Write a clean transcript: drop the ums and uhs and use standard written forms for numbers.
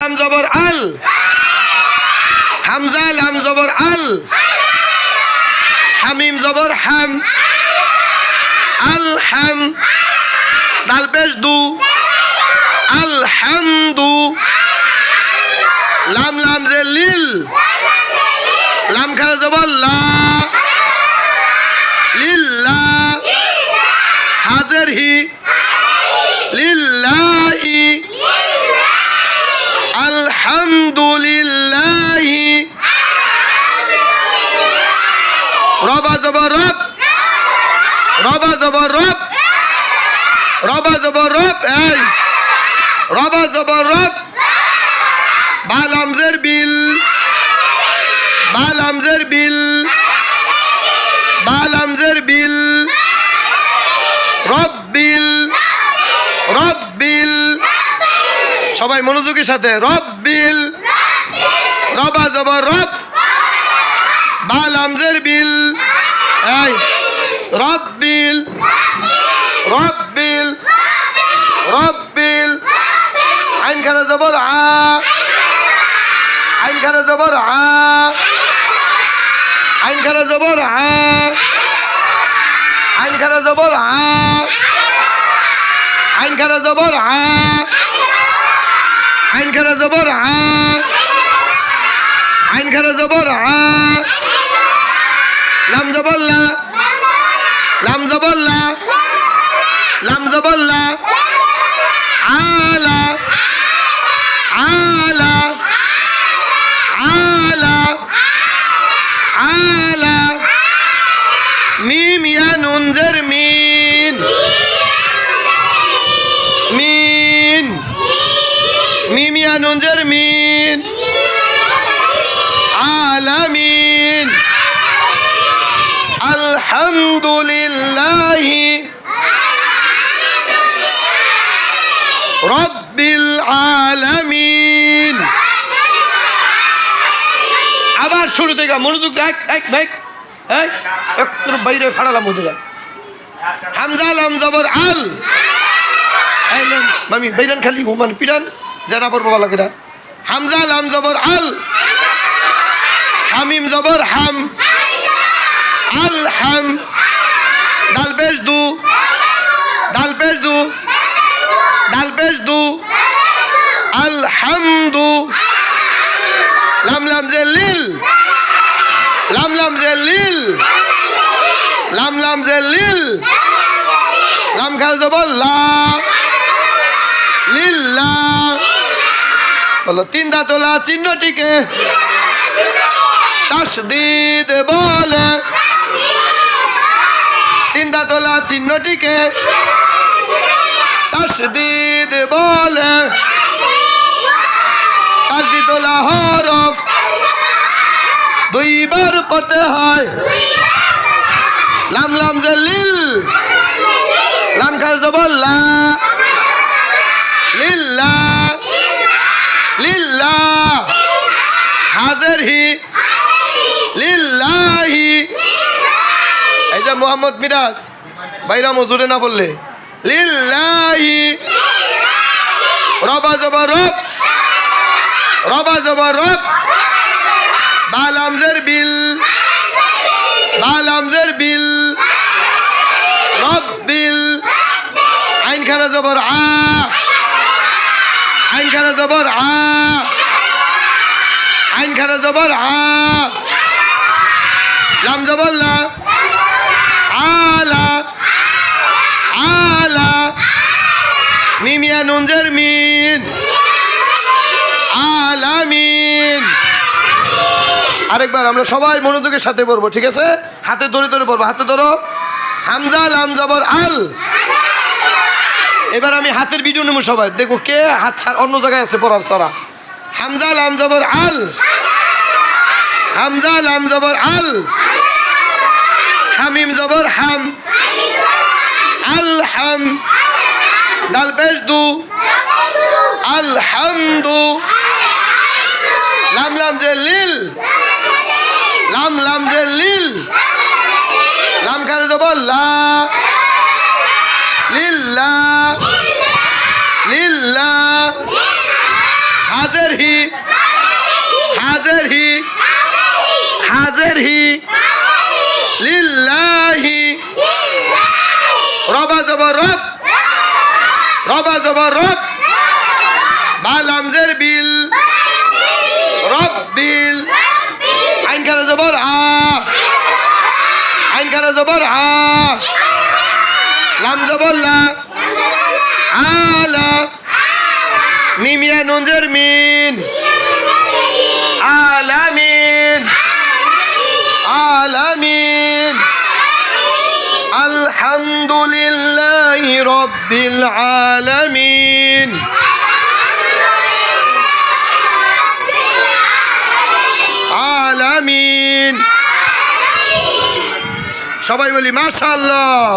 লাম জবর আল, হামজা লাম জবর আল, হামিম জবর হাম, আল হাম, দাল পেশ দু, আল হামদু, লাম লাম জে লিল, লাম খারা জবর লা, লিল্লাহ, হাজের হি, লিল্লাহি, আলহামদুলিল্লাহি, রবা জবর রব, রবা জবর রব, রবা জবর রব, এই রবা জবর রব, বালামজের বিল, বালামজের বিল, বালামজের বিল, রব্বিল, রব্বিল, সবাই মনোযোগের সাথে রব্বিল, রবা জবর রব, বালামজের বিল, এই রব্বিল, রব্বিল, রব্বিল, আইন খানা জবর আ, আইন খানা জবর আ, আইন খানা জবর আ, আইন খানা জবর আ, আইন খানা জবর আ, আইন খানা জবর আ, আইন খানা জবর আ, লাম জবর লা, লাম জবর লা, লাম জবর লা, আলা, আলা, আলা, আলা, মিম ইয়া নুন জের মিন, মিন, মিম ইয়া নুন জের মিন, আলামিন, আলহামদুলিল্লাহি, রব্বিল আলামিন। আবার শুরু থেকে মনোযোগ এক এক ভাই, একটু বাইরে ফাড়ালাম ওদের। হামজা লাম জবর আল, মামি বাইরান খালি মানে পিরান জানা পড়বো ভালো করে। হামজা লাম জবর আল, হামিম জবর হাম, আল হাম, দাল পেশ দু, দাল পেশ দু, দাল পেশ দু, আল হামদু, লাম লাম জে লিল, লাম লাম জে লিল, লাম লাম জে লিল, লাম খাল জবর লা, লিল্লাহ, বলো তিন দাঁতলা চিহ্নটিকে তাসদীদ বলে, তিন দাঁতলা চিহ্নটিকে তাসদীদ বলে, তাসদীদওয়ালা হরফ দুইবার পড়তে হয়, লাম লাম জে লিল, লাম খাল জবর লা, লিল্লাহ, লিল্লাহ, হাজের হি, লিল্লাহি, এই যে মোহাম্মদ মিরাজ বাইরা মজুরে না বললে, লিল্লাহি, রবা জবর রব, রবা জবর রব, বালামজের বিল, বালামজের বিল, রব্বিল, আইন খানা জবর আ, আইন খানা জবর আ, আইন খানা জবর আ, লাম জবর লা, আলা, আলা, মিম ইয়া নুন জের মিন, আলামিন। আরেকবার আমরা সবাই মনোযোগের সাথে পড়বো, ঠিক আছে? হাতে ধরে ধরে পড়বো, হাতে ধরো। হামজা লাম জবর আল, এবার আমি হাতের ভিডিও নেবো, সবাই দেখো কে হাত ছাড় অন্য জায়গায় আছে পড়ার ছাড়া। হামজা লাম জবর আল, হামজা লাম জবর আল, হামিম জবর হাম, আল হাম, দাল পেশ দু, আলহামদু, লাম লাম জে লিল, লাম লাম জে লিল, লাম খানে জবর লা, লিল্লাহ, লিল্লাহ, হাজের হি হাজের হি হাজের হি লিল্লাহি রবা জবর রব রবা জবর রব বালামজের বিল রব্বিল আইন কারা জবর আইন কারা জবর লাম জবর লা আলা মিমিয়া নুনজের মিন আলামিন আলামিন আলহামদুলিল্লাহি রাব্বিল আলামিন আলামিন সবাই বলি মাশাআল্লাহ।